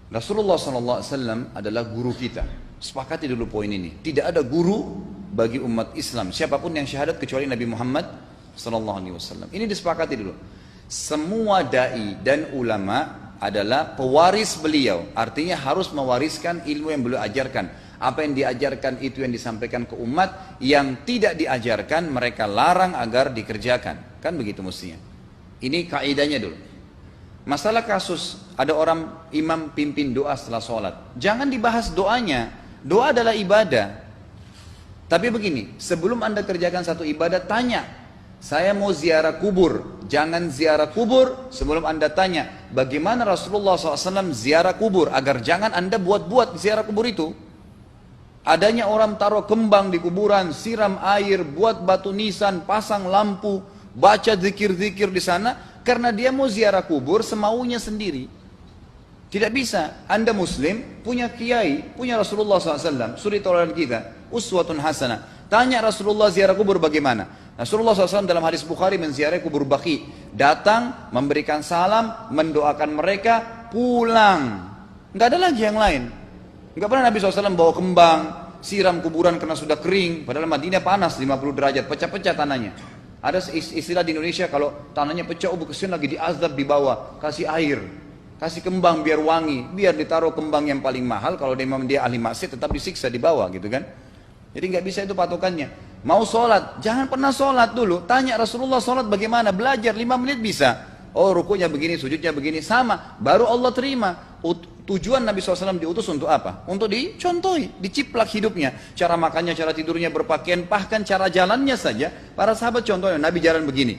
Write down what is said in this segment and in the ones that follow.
Rasulullah SAW adalah guru kita. Sepakati dulu poin ini. Tidak ada guru bagi umat Islam siapapun yang syahadat kecuali Nabi Muhammad SAW. Ini disepakati dulu. Semua dai dan ulama adalah pewaris beliau. Artinya harus mewariskan ilmu yang beliau ajarkan. Apa yang diajarkan itu yang disampaikan ke umat. Yang tidak diajarkan mereka larang agar dikerjakan. Kan begitu mestinya. Ini kaidahnya dulu. Masalah kasus ada orang imam pimpin doa setelah sholat, jangan dibahas doanya. Doa adalah ibadah. Tapi begini, sebelum anda kerjakan satu ibadah, tanya, saya mau ziarah kubur. Jangan ziarah kubur sebelum anda tanya bagaimana Rasulullah SAW ziarah kubur, agar jangan anda buat-buat ziarah kubur itu. Adanya orang taruh kembang di kuburan, siram air, buat batu nisan, pasang lampu, baca zikir-zikir di sana. Karena dia mau ziarah kubur semaunya sendiri. Tidak bisa. Anda muslim, punya kiai, punya Rasulullah SAW, suri tauladan kita, uswatun hasanah. Tanya Rasulullah ziarah kubur bagaimana? Rasulullah SAW dalam hadis Bukhari menziarahi kubur Baqi. Datang, memberikan salam, mendoakan mereka, pulang. Nggak ada lagi yang lain. Nggak pernah Nabi SAW bawa kembang, siram kuburan karena sudah kering. Padahal Madinah panas 50 derajat, pecah-pecah tanahnya. Ada istilah di Indonesia kalau tanahnya pecah, kesian lagi diazab di bawah, kasih air, kasih kembang biar wangi, biar ditaruh kembang yang paling mahal. Kalau dia ahli maksiat tetap disiksa di bawah gitu kan. Jadi nggak bisa itu patokannya. Mau sholat, jangan pernah sholat dulu. Tanya Rasulullah sholat bagaimana, belajar 5 menit bisa. Oh rukunya begini, sujudnya begini, sama. Baru Allah terima. Tujuan Nabi SAW diutus untuk apa? Untuk dicontohi, diciplak hidupnya. Cara makannya, cara tidurnya, berpakaian, bahkan cara jalannya saja. Para sahabat contohnya, Nabi jalan begini.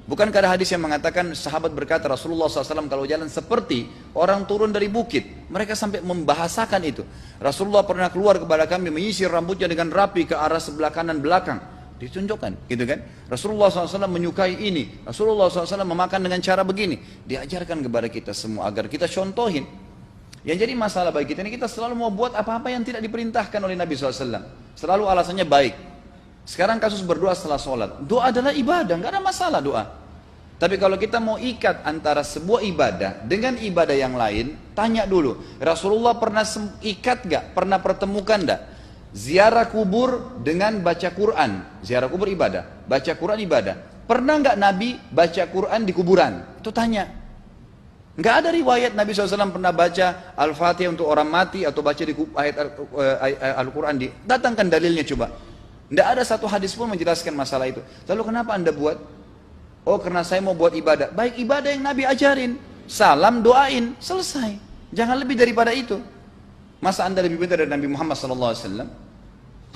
Bukankah ada hadis yang mengatakan sahabat berkata Rasulullah SAW kalau jalan seperti orang turun dari bukit. Mereka sampai membahasakan itu. Rasulullah pernah keluar kepada kami menyisir rambutnya dengan rapi ke arah sebelah kanan belakang. Ditunjukkan, gitu kan? Rasulullah SAW menyukai ini. Rasulullah SAW memakan dengan cara begini. Diajarkan kepada kita semua agar kita contohin. Yang jadi masalah bagi kita ini, kita selalu mau buat apa-apa yang tidak diperintahkan oleh Nabi SAW. Selalu alasannya baik. Sekarang kasus berdoa setelah sholat. Doa adalah ibadah, nggak ada masalah doa. Tapi kalau kita mau ikat antara sebuah ibadah dengan ibadah yang lain, tanya dulu. Rasulullah pernah ikat nggak? Pernah pertemukan nggak? Ziarah kubur dengan baca Quran. Ziarah kubur ibadah, baca Quran ibadah. Pernah nggak Nabi baca Quran di kuburan? Itu tanya. Nggak ada riwayat Nabi SAW pernah baca Al-Fatihah untuk orang mati atau baca di ayat Al-Quran. Datangkan dalilnya coba. Nggak ada satu hadis pun menjelaskan masalah itu. Lalu kenapa anda buat? Oh karena saya mau buat ibadah. Baik ibadah yang Nabi ajarin. Salam, doain, selesai. Jangan lebih daripada itu. Masa anda lebih pintar dari Nabi Muhammad SAW?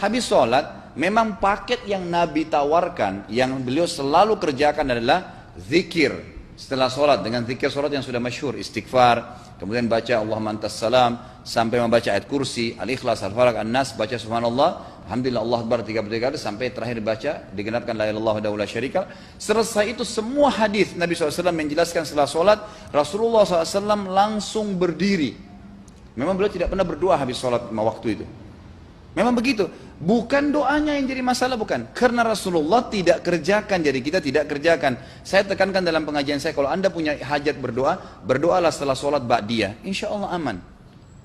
Habis sholat, memang paket yang Nabi tawarkan, yang beliau selalu kerjakan adalah zikir. Setelah sholat dengan zikir sholat yang sudah masyhur, istighfar, kemudian baca Allahumma antas salam, sampai membaca ayat kursi, al-ikhlas, al-falaq, an-nas, baca subhanallah, alhamdulillah, Allah akbar 33 kali, sampai terakhir baca digenapkan la ilaha illallah wahdahu la syarika. Selesai itu semua hadis Nabi SAW menjelaskan setelah sholat, Rasulullah SAW langsung berdiri. Memang beliau tidak pernah berdoa habis sholat 5 waktu itu. Memang begitu. Bukan doanya yang jadi masalah, bukan. Karena Rasulullah tidak kerjakan, jadi kita tidak kerjakan. Saya tekankan dalam pengajian saya, kalau anda punya hajat berdoa, berdoalah setelah sholat ba'diyah. Insya Allah aman.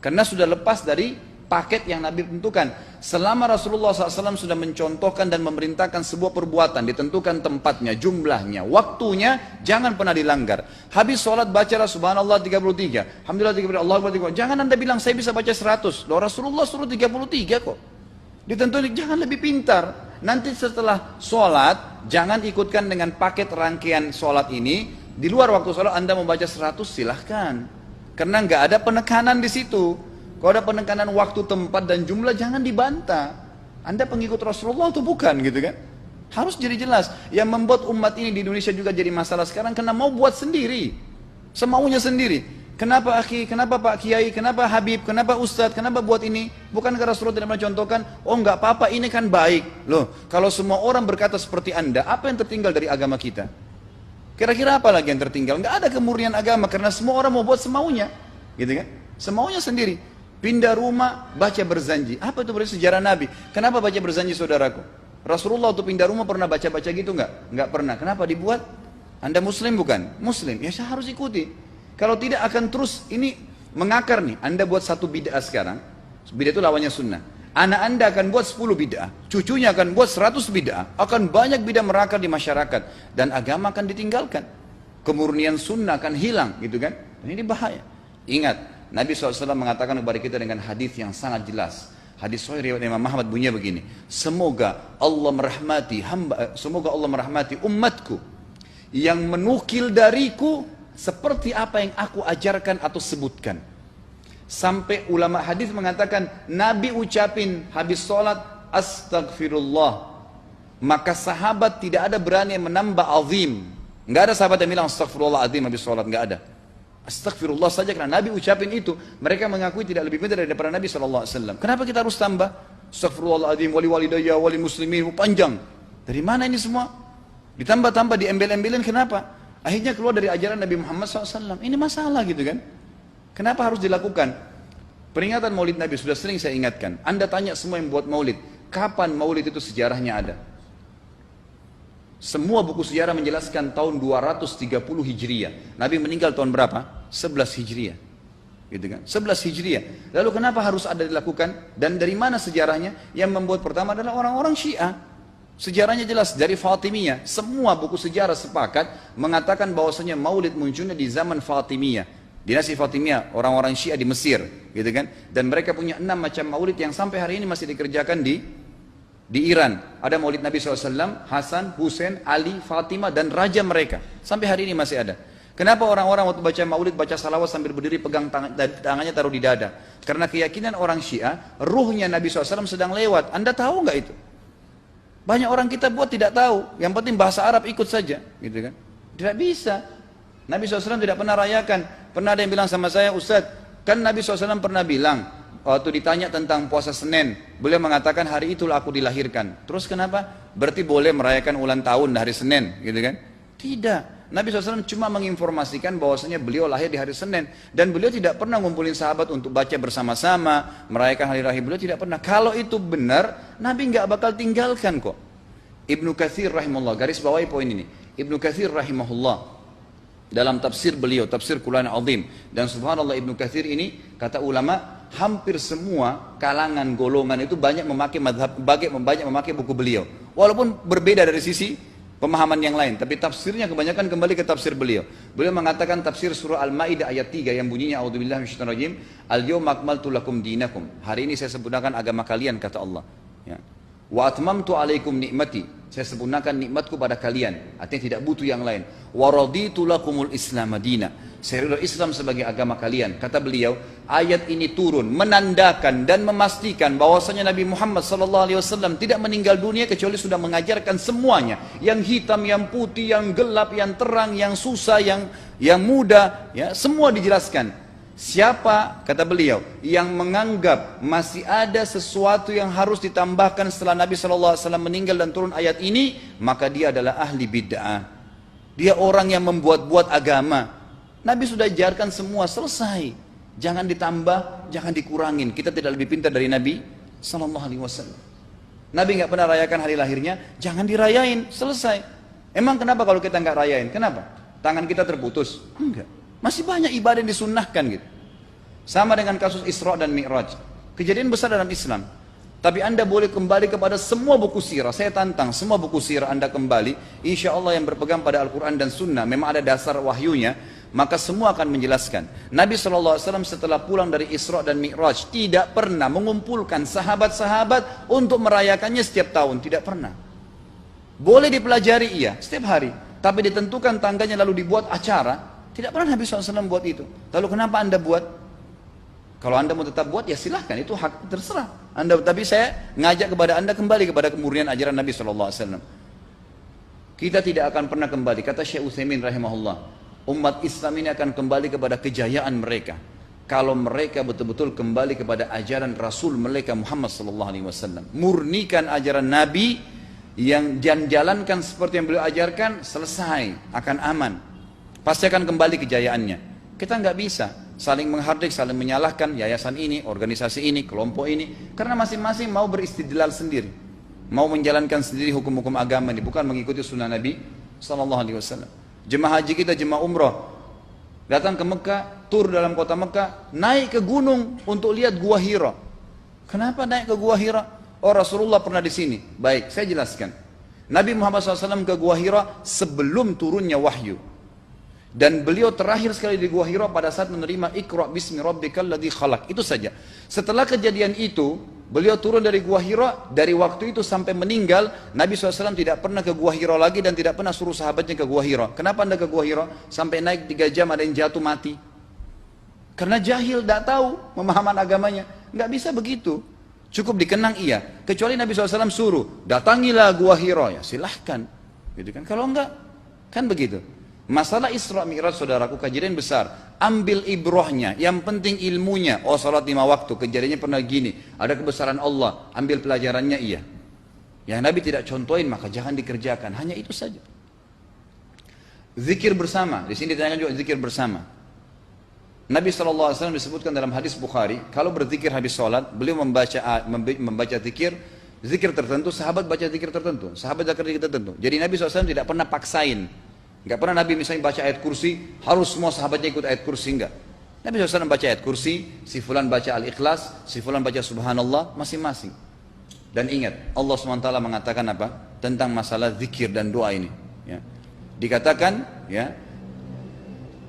Karena sudah lepas dari paket yang Nabi tentukan. Selama Rasulullah SAW sudah mencontohkan dan memerintahkan sebuah perbuatan, ditentukan tempatnya, jumlahnya, waktunya, jangan pernah dilanggar. Habis sholat bacalah subhanallah 33, alhamdulillah 33, Allah akbar 33. Jangan anda bilang saya bisa baca 100. Loh Rasulullah suruh 33 kok. Ditentukan, jangan lebih pintar. Nanti setelah sholat, jangan ikutkan dengan paket rangkaian sholat ini. Di luar waktu sholat anda membaca 100 silahkan. Karena nggak ada penekanan di situ. Kalau ada penekanan waktu, tempat, dan jumlah, jangan dibantah. Anda pengikut Rasulullah atau bukan gitu kan? Harus jadi jelas. Yang membuat umat ini di Indonesia juga jadi masalah sekarang karena mau buat sendiri. Semaunya sendiri. Kenapa akhi, kenapa Pak Kiai, kenapa Habib, kenapa Ustadz, kenapa buat ini? Bukankah Rasulullah tidak mencontohkan? Oh enggak apa-apa, ini kan baik. Loh, kalau semua orang berkata seperti anda, apa yang tertinggal dari agama kita? Kira-kira apa lagi yang tertinggal? Enggak ada kemurnian agama karena semua orang mau buat semaunya. Gitu kan? Semaunya sendiri. Pindah rumah, baca berzanji. Apa itu berarti sejarah Nabi? Kenapa baca berzanji saudaraku? Rasulullah untuk pindah rumah pernah baca-baca gitu enggak? Enggak pernah. Kenapa dibuat? Anda muslim bukan? Muslim. Ya saya harus ikuti. Kalau tidak akan terus ini Mengakar nih, Anda buat satu bid'ah sekarang, bid'ah itu lawannya sunnah. Anak Anda akan buat 10 bid'ah, cucunya akan buat 100 bid'ah, akan banyak bid'ah merakar di masyarakat, dan agama akan ditinggalkan. Kemurnian sunnah akan hilang, gitu kan? Dan ini bahaya. Ingat, Nabi SAW mengatakan kepada kita dengan hadis yang sangat jelas. Hadis sahih riwayat Imam Ahmad bunyinya begini, semoga Allah merahmati umatku yang menukil dariku seperti apa yang aku ajarkan atau sebutkan. Sampai ulama hadis mengatakan Nabi ucapin habis sholat astagfirullah, maka sahabat tidak ada berani yang menambah azim. Nggak ada sahabat yang bilang astagfirullah azim habis sholat, nggak ada. Astagfirullah saja karena Nabi ucapin itu. Mereka mengakui tidak lebih pintar daripada Nabi SAW. Kenapa kita harus tambah? Astagfirullahaladzim, wali walidayya, wali muslimin, panjang. Dari mana ini semua? Ditambah-tambah, diembel-embelin, kenapa? Akhirnya keluar dari ajaran Nabi Muhammad SAW. Ini masalah gitu kan? Kenapa harus dilakukan? Peringatan maulid Nabi sudah sering saya ingatkan. Anda tanya semua yang buat maulid, kapan maulid itu sejarahnya ada? Semua buku sejarah menjelaskan tahun 230 Hijriah. Nabi meninggal tahun berapa? 11 Hijriah. Gitu kan? 11 Hijriah. Lalu kenapa harus ada dilakukan? Dan dari mana sejarahnya? Yang membuat pertama adalah orang-orang Syiah. Sejarahnya jelas dari Fatimiyah. Semua buku sejarah sepakat mengatakan bahwasanya maulid munculnya di zaman Fatimiyah. Dinasti Fatimiyah, orang-orang Syiah di Mesir, gitu kan? Dan mereka punya 6 macam maulid yang sampai hari ini masih dikerjakan di Iran. Ada maulid Nabi SAW, Hasan, Husain, Ali, Fatimah, dan raja mereka. Sampai hari ini masih ada. Kenapa orang-orang waktu baca maulid, baca salawat sambil berdiri pegang tangannya taruh di dada? Karena keyakinan orang Syiah, ruhnya Nabi SAW sedang lewat. Anda tahu nggak itu? Banyak orang kita buat tidak tahu. Yang penting bahasa Arab ikut saja, gitu kan? Tidak bisa. Nabi SAW tidak pernah rayakan. Pernah ada yang bilang sama saya, Ustaz, kan Nabi SAW pernah bilang, waktu ditanya tentang puasa Senin, beliau mengatakan hari itulah aku dilahirkan. Terus kenapa? Berarti boleh merayakan ulang tahun hari Senin, gitu kan? Tidak. Nabi SAW cuma menginformasikan bahwasanya beliau lahir di hari Senin. Dan beliau tidak pernah ngumpulin sahabat untuk baca bersama-sama, merayakan hari lahir beliau, tidak pernah. Kalau itu benar, Nabi nggak bakal tinggalkan kok. Ibnu Katsir rahimahullah, garis bawahi poin ini. Ibnu Katsir rahimahullah, dalam tafsir beliau, tafsir Quran Azim, dan subhanallah Ibnu Katsir ini, kata ulama, hampir semua kalangan golongan itu banyak memakai buku beliau, walaupun berbeda dari sisi pemahaman yang lain, tapi tafsirnya kebanyakan kembali ke tafsir beliau. Beliau mengatakan tafsir surah Al-Maidah ayat 3 yang bunyinya a'udzubillahi minasyaitonir rajim, al-yawma akmaltu lakum dinakum, hari ini saya sempurnakan agama kalian, kata Allah, ya. Wa atmamtu alaikum nikmati, saya sempurnakan nikmatku pada kalian, artinya tidak butuh yang lain. Wa raditu lakumul Islam madina, saya ridha Islam sebagai agama kalian. Kata beliau, ayat ini turun menandakan dan memastikan bahwasanya Nabi Muhammad SAW tidak meninggal dunia kecuali sudah mengajarkan semuanya, yang hitam, yang putih, yang gelap, yang terang, yang susah, yang muda, ya, semua dijelaskan. Siapa, kata beliau, yang menganggap masih ada sesuatu yang harus ditambahkan setelah Nabi SAW meninggal dan turun ayat ini, maka dia adalah ahli bid'ah. Dia orang yang membuat-buat agama. Nabi sudah ajarkan semua, selesai. Jangan ditambah, jangan dikurangin. Kita tidak lebih pintar dari Nabi SAW. Nabi nggak pernah rayakan hari lahirnya, jangan dirayain, selesai. Emang kenapa kalau kita nggak rayain? Kenapa? Tangan kita terputus? Enggak. Masih banyak ibadah yang disunnahkan gitu. Sama dengan kasus Isra dan Mi'raj. Kejadian besar dalam Islam. Tapi Anda boleh kembali kepada semua buku sirah. Saya tantang semua buku sirah Anda kembali. Insya Allah yang berpegang pada Al-Quran dan Sunnah, memang ada dasar wahyunya, maka semua akan menjelaskan. Nabi SAW setelah pulang dari Isra dan Mi'raj tidak pernah mengumpulkan sahabat-sahabat untuk merayakannya setiap tahun. Tidak pernah. Boleh dipelajari iya, setiap hari. Tapi ditentukan tanggalnya lalu dibuat acara. Tidak pernah Nabi SAW buat itu. Lalu kenapa Anda buat? Kalau Anda mau tetap buat, ya silahkan, itu hak terserah Anda. Tapi saya ngajak kepada Anda kembali kepada kemurnian ajaran Nabi SAW. Kita tidak akan pernah kembali, kata Syekh Utsaimin rahimahullah, umat Islam ini akan kembali kepada kejayaan mereka kalau mereka betul-betul kembali kepada ajaran Rasul mereka Muhammad SAW. Murnikan ajaran Nabi yang jalankan seperti yang beliau ajarkan, selesai, akan aman. Pasti akan kembali kejayaannya. Kita nggak bisa saling menghardik, saling menyalahkan yayasan ini, organisasi ini, kelompok ini, karena masing-masing mau beristidlal sendiri, mau menjalankan sendiri hukum-hukum agama ini, bukan mengikuti sunnah Nabi SAW. Jemaah haji kita, jemaah umrah, datang ke Mekah, tur dalam kota Mekah, naik ke gunung untuk lihat Gua Hira. Kenapa naik ke Gua Hira? Oh, Rasulullah pernah di sini. Baik, saya jelaskan. Nabi Muhammad SAW ke Gua Hira sebelum turunnya wahyu. Dan beliau terakhir sekali di Gua Hira pada saat menerima Iqra bismi rabbikal ladzi khalaq. Itu saja. Setelah kejadian itu, beliau turun dari Gua Hira. Dari waktu itu sampai meninggal, Nabi SAW tidak pernah ke Gua Hira lagi dan tidak pernah suruh sahabatnya ke Gua Hira. Kenapa anda ke Gua Hira? Sampai naik 3 jam ada yang jatuh mati. Karena jahil, tidak tahu pemahaman agamanya. Nggak bisa begitu. Cukup dikenang iya. Kecuali Nabi SAW suruh, datangilah Gua Hira. Ya silahkan. Gitu kan? Kalau enggak, kan begitu. Masalah Isra Mi'raj, saudaraku, kejadian besar. Ambil ibrohnya, yang penting ilmunya. Oh, salat 5 waktu, kejadiannya pernah gini. Ada kebesaran Allah, ambil pelajarannya iya. Yang Nabi tidak contohin, maka jangan dikerjakan. Hanya itu saja. Zikir bersama, di sini ditanyakan juga zikir bersama. Nabi SAW disebutkan dalam hadis Bukhari, kalau berzikir habis sholat, beliau membaca zikir tertentu, sahabat baca zikir tertentu, sahabat baca zikir tertentu. Jadi Nabi SAW tidak pernah paksain. Enggak pernah Nabi misalnya baca ayat kursi, harus semua sahabatnya ikut ayat kursi, enggak. Nabi SAW baca ayat kursi, si fulan baca al-ikhlas, si fulan baca subhanallah, masing-masing. Dan ingat, Allah SWT mengatakan apa? Tentang masalah zikir dan doa ini. Ya. Dikatakan, ya,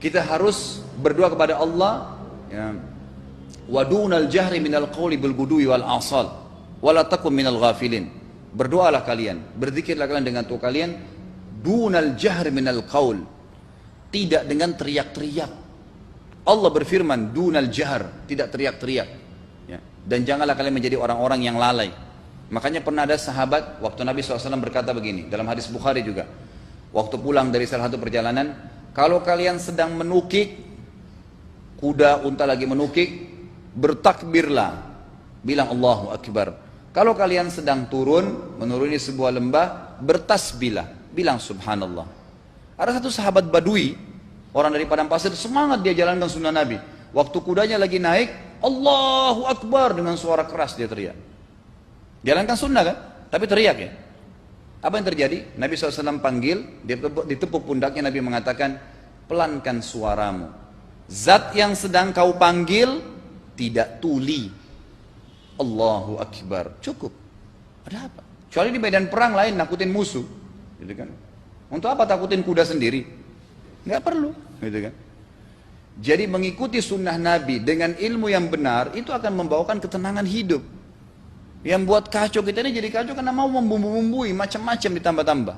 kita harus berdoa kepada Allah, ya, wadunal jahri minal qawli bil gudui wal asal, wala takum minal ghafilin. Berdoalah kalian, berzikirlah kalian dengan doa kalian, dunal jahr minal qaul, tidak dengan teriak-teriak. Allah berfirman dunal jahr, tidak teriak-teriak, ya. Dan janganlah kalian menjadi orang-orang yang lalai. Makanya pernah ada sahabat waktu Nabi SAW berkata begini dalam hadis Bukhari juga, waktu pulang dari salah satu perjalanan, kalau kalian sedang menukik kuda, unta lagi menukik, bertakbirlah, bilang Allahu Akbar. Kalau kalian sedang turun menuruni sebuah lembah, bertasbihlah, bilang subhanallah. Ada satu sahabat badui, orang dari padang pasir, semangat dia jalankan sunnah Nabi. Waktu kudanya lagi naik, Allahu Akbar, dengan suara keras dia teriak. Jalankan sunnah kan? Tapi teriak ya. Apa yang terjadi? Nabi SAW panggil, ditepuk pundaknya, Nabi mengatakan, pelankan suaramu. Zat yang sedang kau panggil tidak tuli. Allahu Akbar. Cukup. Ada apa? Kecuali di medan perang lain nakutin musuh. Gitu kan? Untuk apa takutin kuda sendiri? Nggak perlu, gitu kan? Jadi mengikuti sunnah Nabi dengan ilmu yang benar itu akan membawakan ketenangan hidup. Yang buat kacau kita ini jadi kacau karena mau membumbu-bumbui macam-macam ditambah-tambah.